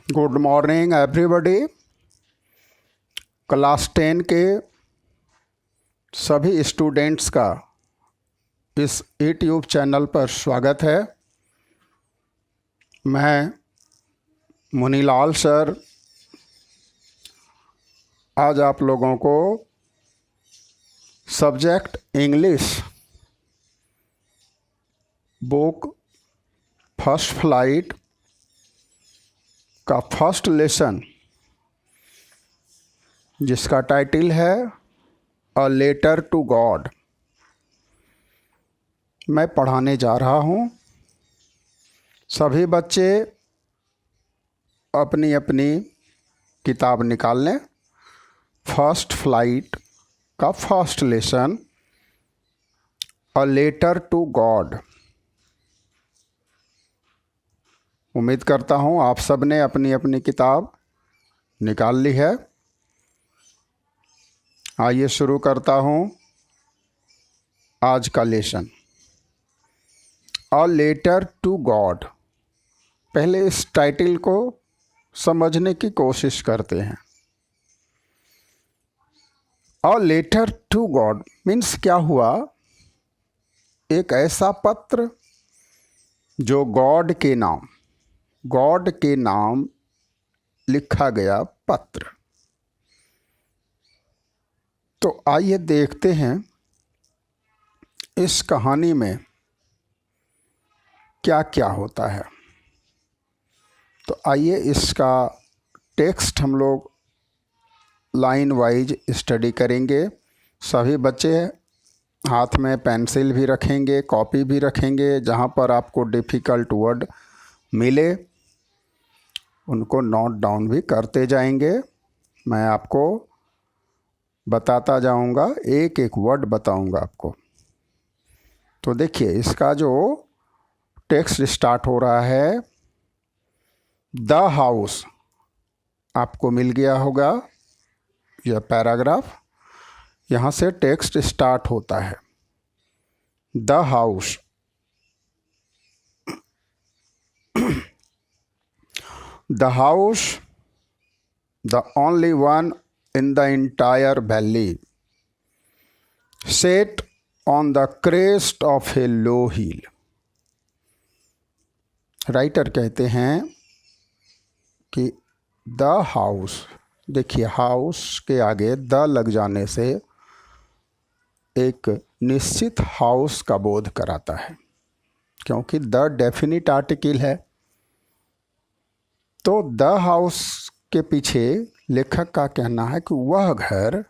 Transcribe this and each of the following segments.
Good morning everybody. Class 10 के सभी students का इस यूट्यूब चैनल पर स्वागत है। मैं मुनीलाल सर आज आप लोगों को subject English book first flight का फर्स्ट लेसन, जिसका टाइटल है अ लेटर टू गॉड, मैं पढ़ाने जा रहा हूँ। सभी बच्चे अपनी अपनी किताब निकाल लें। फर्स्ट फ्लाइट का first lesson a letter to God. उम्मीद करता हूँ आप सब ने अपनी अपनी किताब निकाल ली है। आइए शुरू करता हूँ आज का lesson. A letter to God. पहले इस टाइटल को समझने की कोशिश करते हैं। A letter to God means क्या हुआ? एक ऐसा पत्र जो गॉड के नाम लिखा गया पत्र। तो आइए देखते हैं इस कहानी में क्या क्या होता है। तो आइए इसका टेक्स्ट हम लोग लाइन वाइज स्टडी करेंगे। सभी बच्चे हाथ में पेंसिल भी रखेंगे, कॉपी भी रखेंगे। जहाँ पर आपको डिफ़िकल्ट वर्ड मिले उनको नोट डाउन भी करते जाएंगे। मैं आपको बताता जाऊंगा, एक एक वर्ड बताऊंगा आपको। तो देखिए इसका जो टेक्स्ट स्टार्ट हो रहा है, द हाउस। आपको मिल गया होगा यह पैराग्राफ। यहाँ से टेक्स्ट स्टार्ट होता है। The house. The house, the only one in the entire valley, set on the crest of a low hill. Writer कहते हैं कि द हाउस, देखिए हाउस के आगे द लग जाने से एक निश्चित हाउस का बोध कराता है, क्योंकि द डेफिनिट आर्टिकल है। तो द हाउस के पीछे लेखक का कहना है कि वह घर,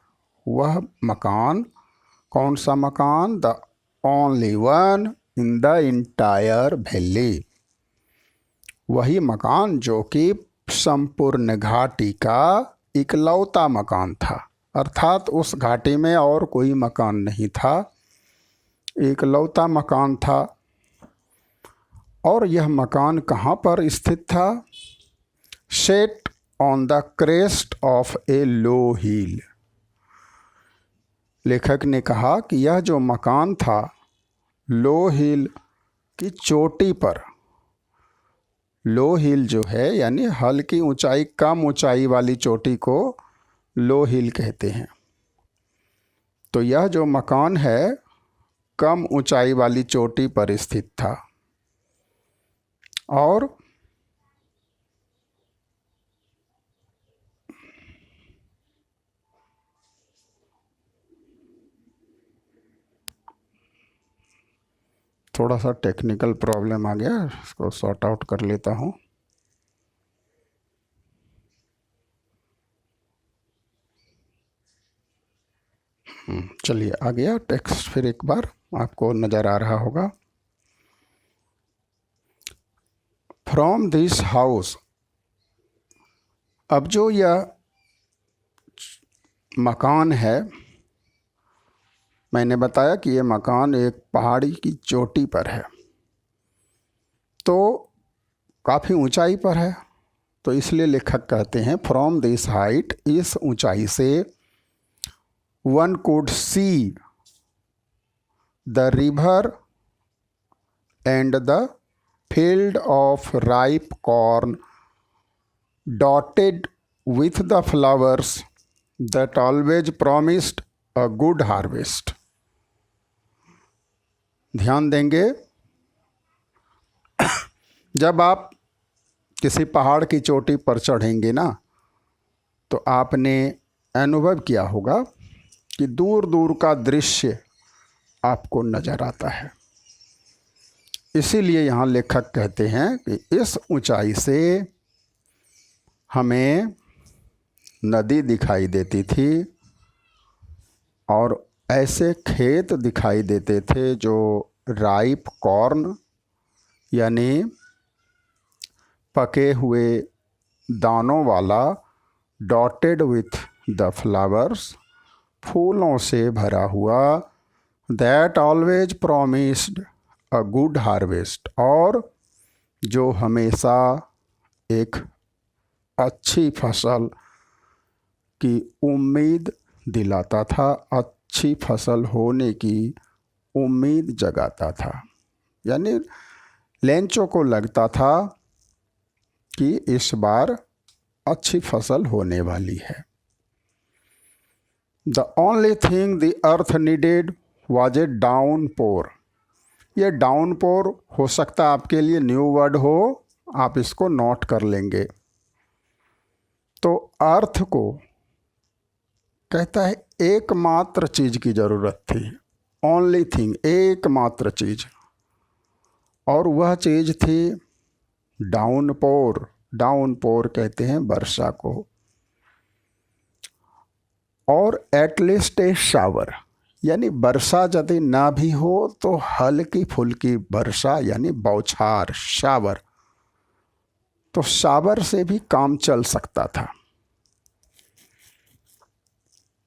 वह मकान, कौन सा मकान? The only one in the entire valley. वही मकान जो कि संपूर्ण घाटी का इकलौता मकान था। अर्थात उस घाटी में और कोई मकान नहीं था, इकलौता मकान था। और यह मकान कहाँ पर स्थित था? Set on the crest of a low hill. लेखक ने कहा कि यह जो मकान था लो हिल की चोटी पर। लो हिल जो है यानी हल्की ऊंचाई, कम ऊंचाई वाली चोटी को लो हिल कहते हैं। तो यह जो मकान है कम ऊंचाई वाली चोटी पर स्थित था। और थोड़ा सा टेक्निकल प्रॉब्लम आ गया, इसको सॉर्ट आउट कर लेता हूँ। चलिए आ गया टेक्स्ट, फिर एक बार आपको नज़र आ रहा होगा। From this house. अब जो यह मकान है, मैंने बताया कि यह मकान एक पहाड़ी की चोटी पर है, तो काफ़ी ऊंचाई पर है। तो इसलिए लेखक कहते हैं फ्रॉम दिस हाइट, इस ऊंचाई से one could see the river and the field of ripe corn dotted with the flowers that always promised a good harvest. ध्यान देंगे, जब आप किसी पहाड़ की चोटी पर चढ़ेंगे ना, तो आपने अनुभव किया होगा कि दूर दूर का दृश्य आपको नजर आता है। इसीलिए यहाँ लेखक कहते हैं कि इस ऊंचाई से हमें नदी दिखाई देती थी और ऐसे खेत दिखाई देते थे जो राइप कॉर्न यानी पके हुए दानों वाला, डॉटेड विथ द फ्लावर्स, फूलों से भरा हुआ, that always promised a good harvest, और जो हमेशा एक अच्छी फसल की उम्मीद दिलाता था, अच्छी फसल होने की उम्मीद जगाता था। यानी लेंचो को लगता था कि इस बार अच्छी फसल होने वाली है। The only thing the earth needed was a downpour. ये डाउनपोर हो सकता है आपके लिए न्यू वर्ड हो, आप इसको नोट कर लेंगे। तो अर्थ को कहता है एकमात्र चीज की जरूरत थी, ओनली थिंग, एकमात्र चीज, और वह चीज थी डाउनपोर। डाउनपोर कहते हैं वर्षा को, और एटलीस्ट ए शावर, यानी वर्षा यदि ना भी हो तो हल्की फुल्की वर्षा यानी बौछार, शावर। तो शावर से भी काम चल सकता था।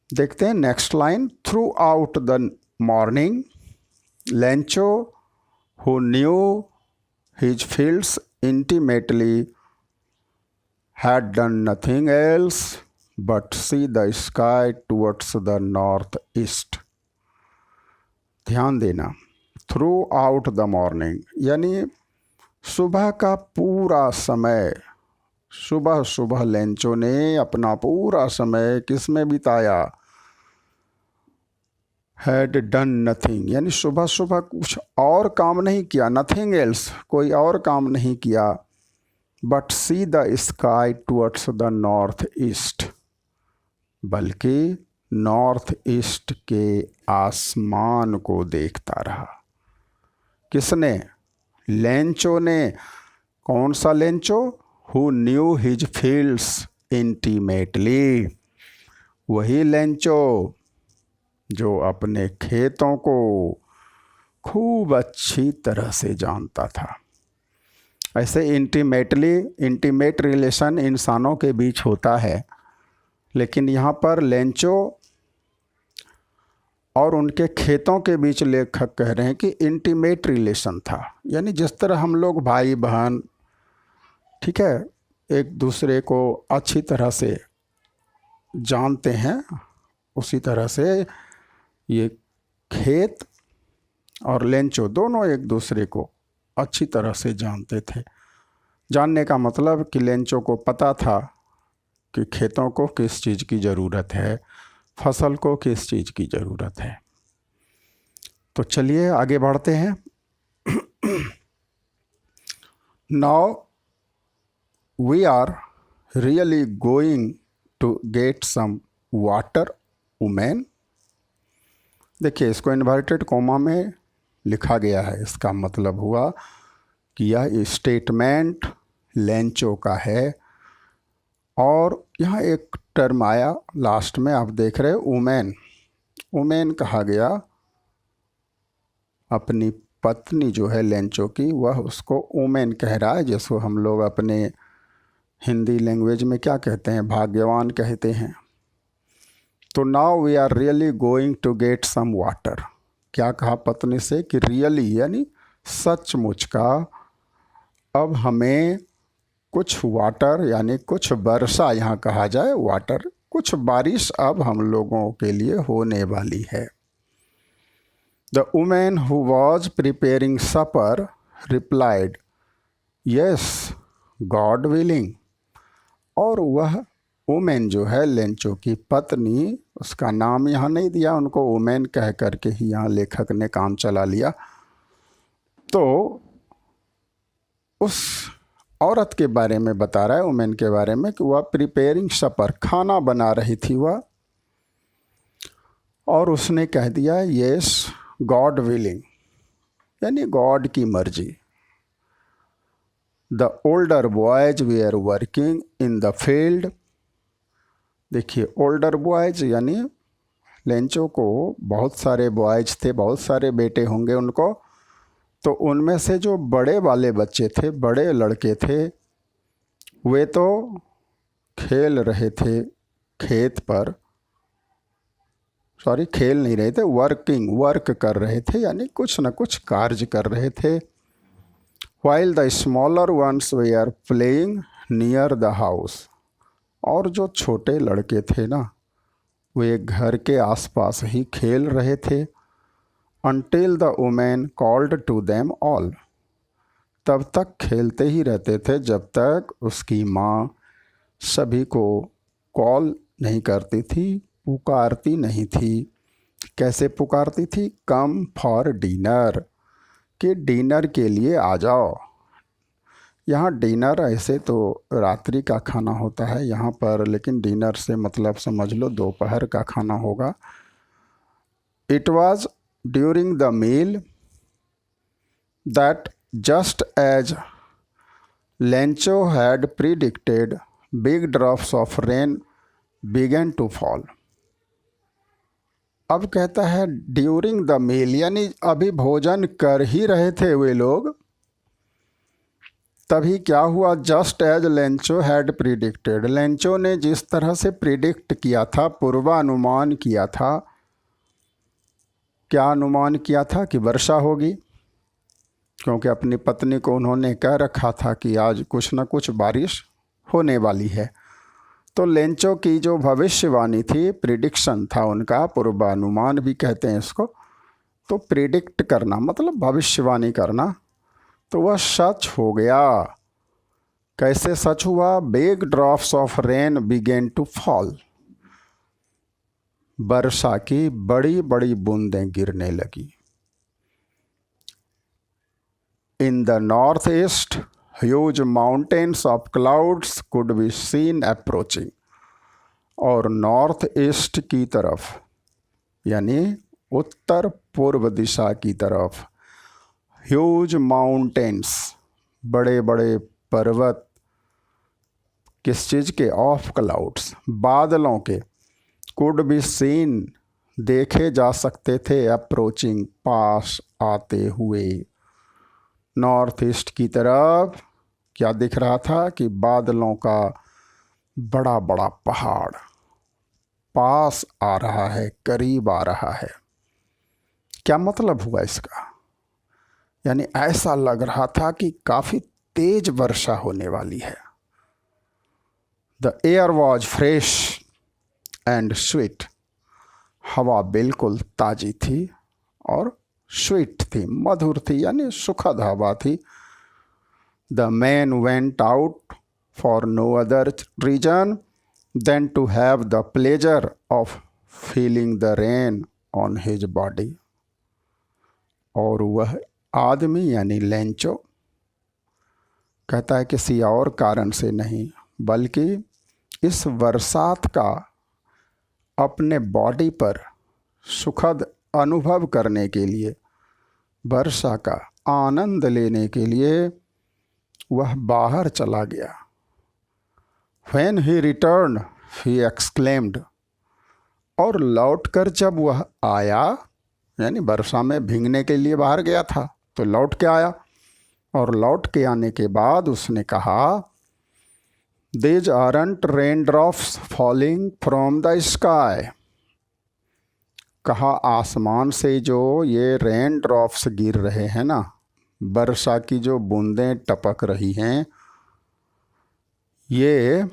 देखते हैं next line. Through out the morning Lencho who knew his fields intimately had done nothing else but see the sky towards the northeast. ध्यान देना, थ्रू आउट द मॉर्निंग यानी सुबह का पूरा समय, सुबह सुबह लेंचो ने अपना पूरा समय किस में बिताया? हैड डन नथिंग, यानी सुबह सुबह कुछ और काम नहीं किया, नथिंग एल्स, कोई और काम नहीं किया, but see the sky towards the north east, बल्कि नॉर्थ ईस्ट के आसमान को देखता रहा। किसने? लेंचो ने। कौन सा Lencho? Who knew his fields intimately, वही लेंचो जो अपने खेतों को खूब अच्छी तरह से जानता था। ऐसे इंटीमेटली, इंटीमेट रिलेशन इंसानों के बीच होता है, लेकिन यहाँ पर लेंचो और उनके खेतों के बीच लेखक कह रहे हैं कि इंटीमेट रिलेशन था। यानी जिस तरह हम लोग भाई बहन, ठीक है, एक दूसरे को अच्छी तरह से जानते हैं, उसी तरह से ये खेत और लेंचो दोनों एक दूसरे को अच्छी तरह से जानते थे। जानने का मतलब कि लेंचो को पता था कि खेतों को किस चीज़ की ज़रूरत है, फसल को किस चीज़ की ज़रूरत है। तो चलिए आगे बढ़ते हैं। Now we are really going to get some water women. देखिए, इसको इन्वर्टेड कोमा में लिखा गया है। इसका मतलब हुआ कि यह स्टेटमेंट लेंचो का है, और यहाँ एक टर्म आया लास्ट में, आप देख रहे हो, वुमेन। वुमेन कहा गया, अपनी पत्नी जो है लेंचो की, वह उसको वुमेन कह रहा है, जिसको हम लोग अपने हिंदी लैंग्वेज में क्या कहते हैं? भाग्यवान कहते हैं। तो now we are really going to get some water. क्या कहा पत्नी से? कि रियली यानी सचमुच का, अब हमें कुछ वाटर यानी कुछ वर्षा, यहाँ कहा जाए वाटर, कुछ बारिश अब हम लोगों के लिए होने वाली है। The women who was preparing supper replied, yes God willing. और वह वुमेन जो है लेंचो की पत्नी, उसका नाम यहाँ नहीं दिया, उनको वुमेन कह करके ही यहाँ लेखक ने काम चला लिया। तो उस औरत के बारे में बता रहा है, वुमेन के बारे में, कि वह प्रिपेयरिंग सपर, खाना बना रही थी वह, और उसने कह दिया यस गॉड विलिंग, यानी गॉड की मर्जी। The older boys were working in the field. देखिए ओल्डर बॉयज यानी लेंचो को बहुत सारे बॉयज थे, बहुत सारे बेटे होंगे उनको, तो उनमें से जो बड़े वाले बच्चे थे, बड़े लड़के थे, वे तो खेल रहे थे खेत पर, सॉरी खेल नहीं रहे थे, वर्क कर रहे थे, यानी कुछ न कुछ कार्य कर रहे थे। while the smaller ones were playing near the house। और जो छोटे लड़के थे ना, वे घर के आसपास ही खेल रहे थे। until the woman called to them all। तब तक खेलते ही रहते थे जब तक उसकी माँ सभी को कॉल नहीं करती थी, पुकारती नहीं थी। कैसे पुकारती थी? कम फॉर डिनर, कि डिनर के लिए आ जाओ। यहाँ डिनर ऐसे तो रात्रि का खाना होता है यहाँ पर, लेकिन डिनर से मतलब समझ लो दोपहर का खाना होगा। It was during the meal that just as Lencho had predicted big drops of rain began to fall. अब कहता है ड्यूरिंग द मील, यानी अभी भोजन कर ही रहे थे वे लोग, तभी क्या हुआ? Just as Lencho had predicted, Lencho ने जिस तरह से प्रिडिक्ट किया था, पूर्वानुमान किया था। क्या अनुमान किया था? कि वर्षा होगी, क्योंकि अपनी पत्नी को उन्होंने कह रखा था कि आज कुछ न कुछ बारिश होने वाली है। तो लेंचो की जो भविष्यवाणी थी, प्रिडिक्शन था उनका, पूर्वानुमान भी कहते हैं इसको। तो प्रिडिक्ट करना मतलब भविष्यवाणी करना, तो वह सच हो गया। कैसे सच हुआ? Big drops of rain began to fall, वर्षा की बड़ी बड़ी बूंदें गिरने लगी। In the north east huge mountains of clouds could be seen approaching. और नॉर्थ ईस्ट की तरफ यानी उत्तर पूर्व दिशा की तरफ ह्यूज माउंटेन्स, बड़े बड़े पर्वत, किस चीज़ के? ऑफ क्लाउड्स, बादलों के, कुड बी सीन, देखे जा सकते थे, अप्रोचिंग, पास आते हुए। नॉर्थ ईस्ट की तरफ क्या दिख रहा था? कि बादलों का बड़ा बड़ा पहाड़ पास आ रहा है, करीब आ रहा है। क्या मतलब हुआ इसका? यानी ऐसा लग रहा था कि काफ़ी तेज वर्षा होने वाली है। The air was fresh and sweet, हवा बिल्कुल ताज़ी थी और स्वीट थी, मधुर थी, यानी सुखद हवा थी। The man went out for no other reason than to have the pleasure of feeling the rain on his body. और वह आदमी यानी लेंचो कहता है किसी और कारण से नहीं, बल्कि इस बरसात का अपने बॉडी पर सुखद अनुभव करने के लिए, वर्षा का आनंद लेने के लिए वह बाहर चला गया। When he returned, he exclaimed, और लौटकर जब वह आया, यानी वर्षा में भीगने के लिए बाहर गया था तो लौट के आया, और लौट के आने के बाद उसने कहा, These aren't raindrops falling from the sky। कहा आसमान से जो ये रेन ड्रॉप्स गिर रहे हैं ना, वर्षा की जो बूंदें टपक रही हैं, ये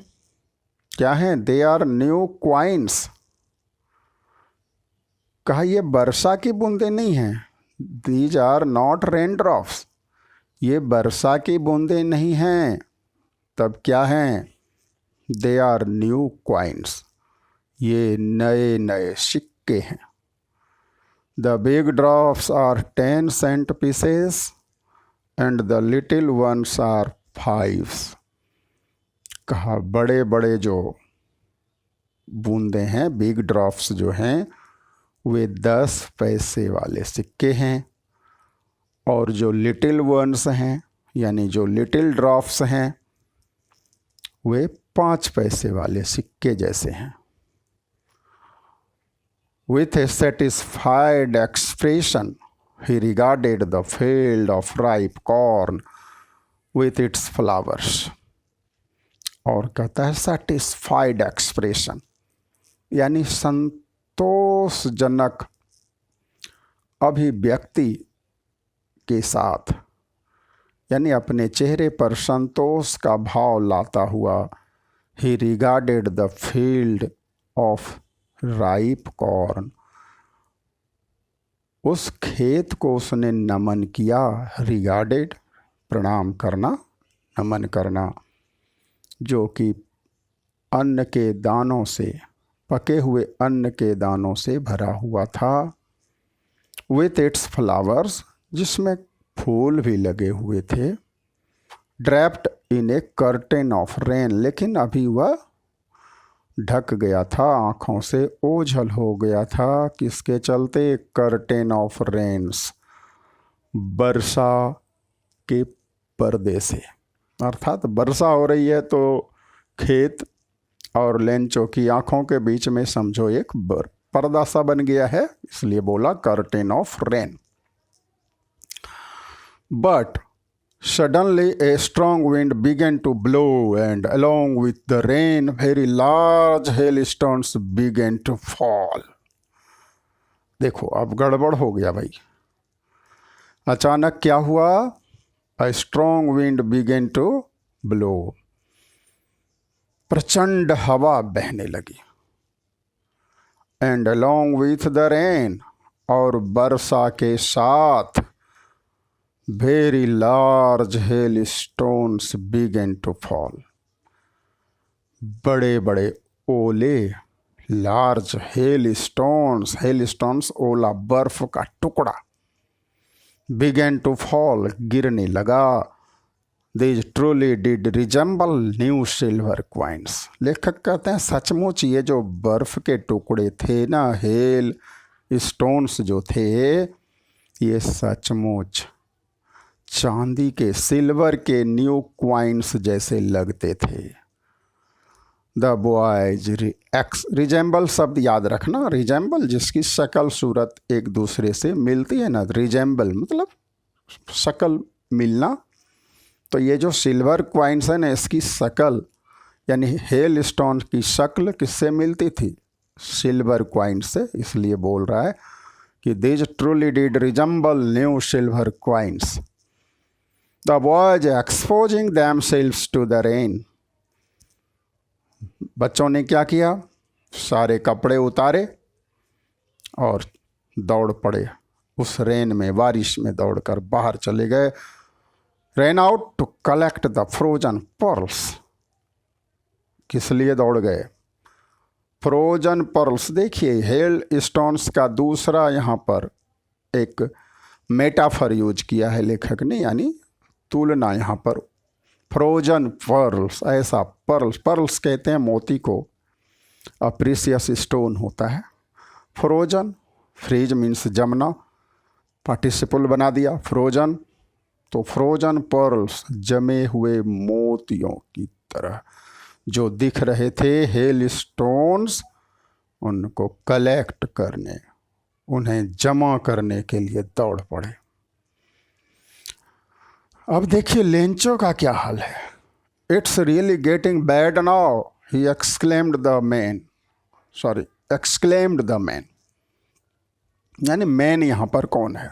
क्या हैं? They are new coins. कहा ये वर्षा की बूंदें नहीं हैं, these are not rain drops, ये वर्षा की बूंदें नहीं हैं। तब क्या हैं? दे आर न्यू क्वाइंस, ये नए नए सिक्के हैं। The big drops are 10 cent pieces and the little ones are 5। कहा बड़े बड़े जो बूंदे हैं, बिग ड्रॉप्स जो हैं, वे 10 पैसे वाले सिक्के हैं, और जो लिटिल वंस हैं यानी जो लिटिल ड्रॉप्स हैं वे 5 पैसे वाले सिक्के जैसे हैं। With a satisfied expression, he regarded the field of ripe corn with its flowers. और कहता है satisfied expression यानी संतोषजनक अभिव्यक्ति के साथ, यानी अपने चेहरे पर संतोष का भाव लाता हुआ, he regarded the field of ripe corn, उस खेत को उसने नमन किया। रिगार्डेड प्रणाम करना, नमन करना, जो कि अन्न के दानों से, पके हुए अन्न के दानों से भरा हुआ था। विथ इट्स फ्लावर्स, जिसमें फूल भी लगे हुए थे। Draped in A curtain of rain, लेकिन अभी वह ढक गया था, आँखों से ओझल हो गया था। किसके चलते? कर्टेन ऑफ रेन्स, वर्षा के पर्दे से। अर्थात वर्षा हो रही है तो खेत और लेंचो की आँखों के बीच में समझो एक पर्दा सा बन गया है, इसलिए बोला curtain of rain. But suddenly a strong wind began to blow, and along with the rain, very large hailstones began to fall. देखो अब गड़बड़ हो गया भाई। अचानक क्या हुआ? A strong wind began to blow, प्रचंड हवा बहने लगी। And along with the rain, और वर्षा के साथ, very large hailstones began to fall, बड़े बड़े ओले, large hailstones, hailstones ओला, बर्फ का टुकड़ा, began to fall, गिरने लगा। These truly did resemble new silver coins, लेखक कहते हैं सचमुच ये जो बर्फ के टुकड़े थे ना, हेल स्टोन्स जो थे, ये सचमुच चांदी के, सिल्वर के न्यू क्वाइंस जैसे लगते थे। द बॉयज रिजेंबल शब्द याद रखना, रिजेंबल जिसकी शक्ल सूरत एक दूसरे से मिलती है ना, रिजेंबल मतलब शक्ल मिलना। तो ये जो सिल्वर क्वाइंस है ना, इसकी शक्ल यानी हेल स्टोन की शक्ल किससे मिलती थी? सिल्वर क्वाइंस से। इसलिए बोल रहा है कि this truly did resemble new silver coins. The boys exposing themselves to the rain, बच्चों ने क्या किया? सारे कपड़े उतारे और दौड़ पड़े उस रेन में, बारिश में दौड़कर बाहर चले गए। Ran out to collect the frozen pearls, किस लिए दौड़ गए? Frozen pearls. देखिए हेल स्टोन्स का दूसरा यहाँ पर एक मेटाफर यूज किया है लेखक ने, यानी तुलना। यहाँ पर फ्रोजन पर्ल्स, ऐसा पर्ल्स, पर्ल्स कहते हैं मोती को, प्रीशियस स्टोन होता है। फ्रोजन, फ्रीज मीन्स जमना, पार्टिसिपल बना दिया फ्रोजन, तो फ्रोजन पर्ल्स, जमे हुए मोतियों की तरह जो दिख रहे थे हेल स्टोन्स, उनको कलेक्ट करने, उन्हें जमा करने के लिए दौड़ पड़े। अब देखिए लेंचो का क्या हाल है। It's really getting bad now, he exclaimed the man, यानी मैन यहाँ पर कौन है?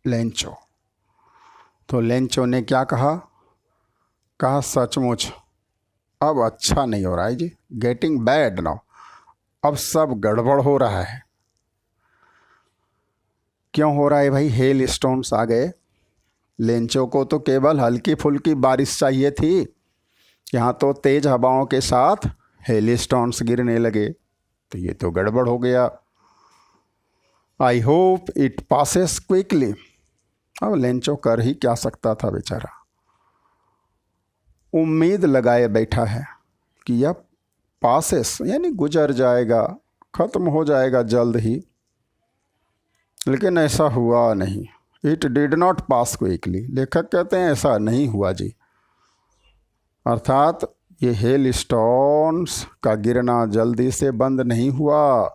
लेंचो। तो लेंचो ने क्या कहा? कहा सचमुच अब अच्छा नहीं हो रहा है जी, गेटिंग बैड नाउ, अब सब गड़बड़ हो रहा है। क्यों हो रहा है भाई? हेल स्टोन्स आ गए। लेंचो को तो केवल हल्की फुल्की बारिश चाहिए थी, यहाँ तो तेज हवाओं के साथ हेलस्टोन्स गिरने लगे, तो ये तो गड़बड़ हो गया। I hope it passes quickly. अब लेंचो कर ही क्या सकता था बेचारा, उम्मीद लगाए बैठा है कि यह पासेस यानी गुजर जाएगा, ख़त्म हो जाएगा जल्द ही, लेकिन ऐसा हुआ नहीं। It did not pass quickly. लेखक कहते हैं ऐसा नहीं हुआ जी, अर्थात ये हेल स्टोन्स का गिरना जल्दी से बंद नहीं हुआ।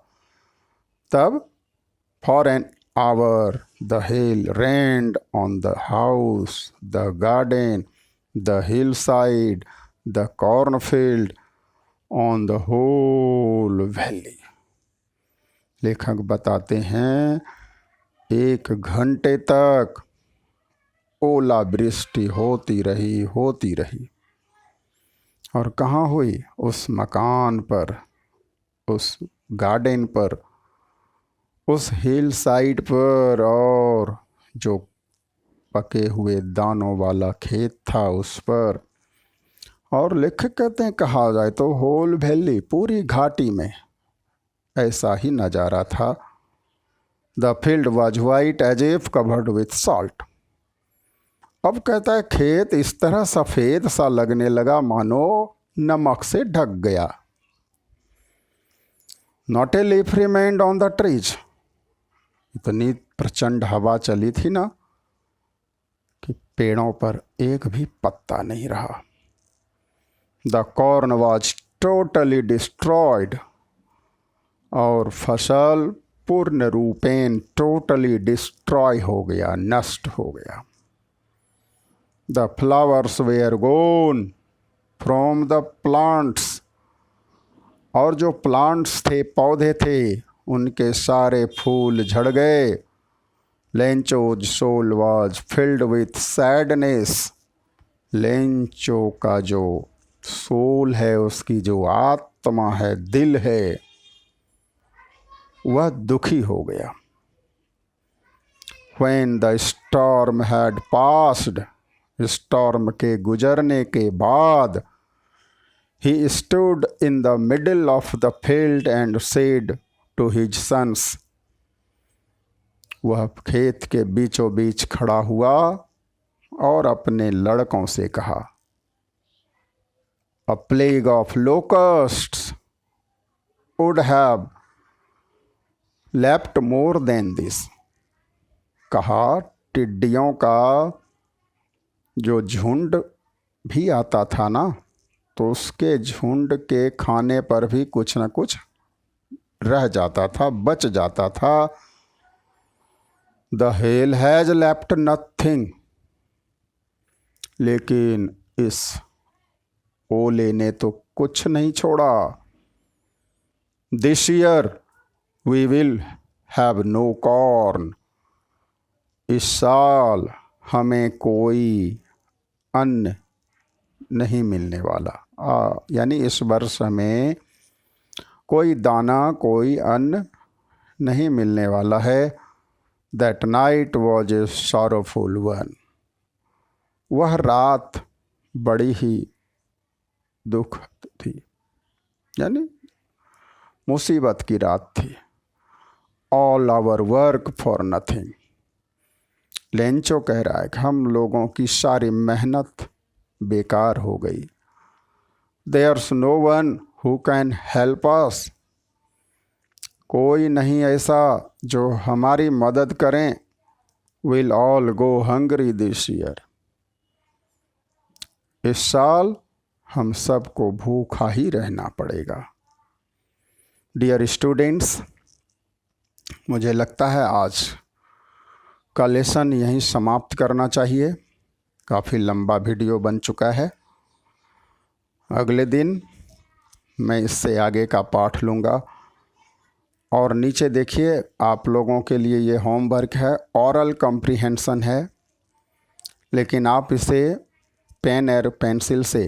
तब for an hour the hail rained on the house, the garden, the hill side, the cornfield, on the whole valley. लेखक बताते हैं 1 घंटे तक ओलावृष्टि होती रही। और कहाँ हुई? उस मकान पर, उस गार्डन पर, उस हिल साइड पर, और जो पके हुए दानों वाला खेत था उस पर। और लेखक कहते हैं कहा जाए तो होल वैली, पूरी घाटी में ऐसा ही नज़ारा था। The field was white as if covered with salt. अब कहता है खेत इस तरह सफ़ेद सा लगने लगा मानो नमक से ढक गया। Not a leaf remained on the trees. इतनी प्रचंड हवा चली थी ना कि पेड़ों पर एक भी पत्ता नहीं रहा। The corn was totally destroyed. और फसल पूर्ण रूपेण टोटली डिस्ट्रॉय हो गया, नष्ट हो गया। The flowers were gone from the plants. और जो प्लांट्स थे, पौधे थे, उनके सारे फूल झड़ गए। Lencho's soul was filled with sadness. Lencho का जो सोल है, उसकी जो आत्मा है, दिल है, वह दुखी हो गया। When the storm had passed, storm के गुजरने के बाद, he stood in the middle of the field and said to his sons, वह खेत के बीचों बीच खड़ा हुआ और अपने लड़कों से कहा, A plague of locusts would have left more than this। कहा टिड्डियों का जो झुंड भी आता था ना, तो उसके झुंड के खाने पर भी कुछ न कुछ रह जाता था, बच जाता था। The hail has left nothing. लेकिन इस ओले ने तो कुछ नहीं छोड़ा। This year we will have no corn. इस साल हमें कोई अन्न नहीं मिलने वाला। यानी इस वर्ष हमें कोई दाना, कोई अन्न नहीं मिलने वाला है। That night was a sorrowful one. वह रात बड़ी ही दुखद थी, यानी मुसीबत की रात थी। All our work for nothing. Lencho कह रहा है कि हम लोगों की सारी मेहनत बेकार हो गई। There's no one who can help us. कोई नहीं ऐसा जो हमारी मदद करें। Will all go hungry this year. इस साल हम सबको भूखा ही रहना पड़ेगा। डियर स्टूडेंट्स, मुझे लगता है आज का लेसन यहीं समाप्त करना चाहिए। काफ़ी लंबा वीडियो बन चुका है। अगले दिन मैं इससे आगे का पाठ लूँगा। और नीचे देखिए, आप लोगों के लिए ये होमवर्क है, ऑरल कॉम्प्रिहेंशन है, लेकिन आप इसे पेन और पेंसिल से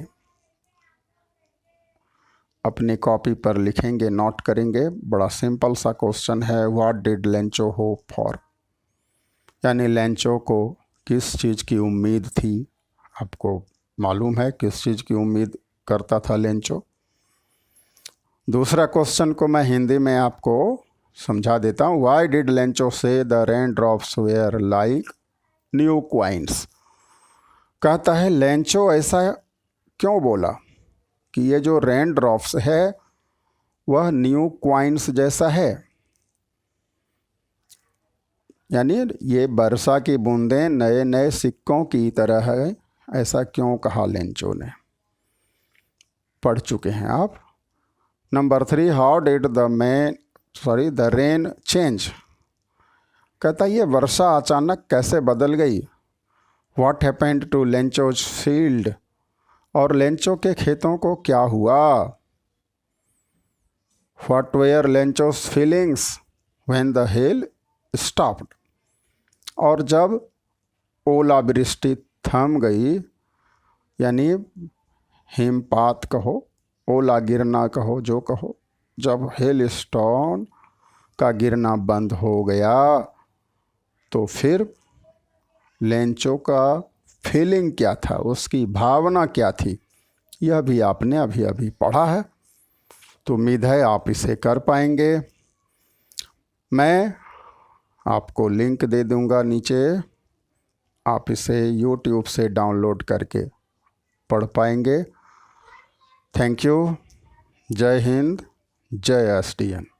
अपनी कॉपी पर लिखेंगे, नोट करेंगे। बड़ा सिंपल सा क्वेश्चन है, what did Lencho hope for. यानी लेंचो को किस चीज़ की उम्मीद थी। आपको मालूम है किस चीज़ की उम्मीद करता था लेंचो। दूसरा क्वेश्चन को मैं हिंदी में आपको समझा देता हूँ। Why did Lencho say the rain drops were like new coins. कहता है लेंचो ऐसा क्यों बोला कि ये जो रेन ड्रॉप्स है वह न्यू क्वाइंस जैसा है, यानी ये वर्षा की बूंदें नए नए सिक्कों की तरह है, ऐसा क्यों कहा लेंचो ने। पढ़ चुके हैं आप। Number 3, how did the rain change. कहता ये वर्षा अचानक कैसे बदल गई। What happened to Lencho's field. और लेंचो के खेतों को क्या हुआ। What were Lencho's feelings when the hail stopped. और जब ओलावृष्टि थम गई, यानी हिमपात कहो, ओला गिरना कहो, जो कहो, जब हेल स्टोन का गिरना बंद हो गया तो फिर लेंचो का फीलिंग क्या था, उसकी भावना क्या थी, यह भी आपने अभी अभी पढ़ा है। तो उम्मीद है आप इसे कर पाएंगे। मैं आपको लिंक दे दूंगा नीचे, आप इसे YouTube से डाउनलोड करके पढ़ पाएंगे। Thank you. जय हिंद, जय SDN।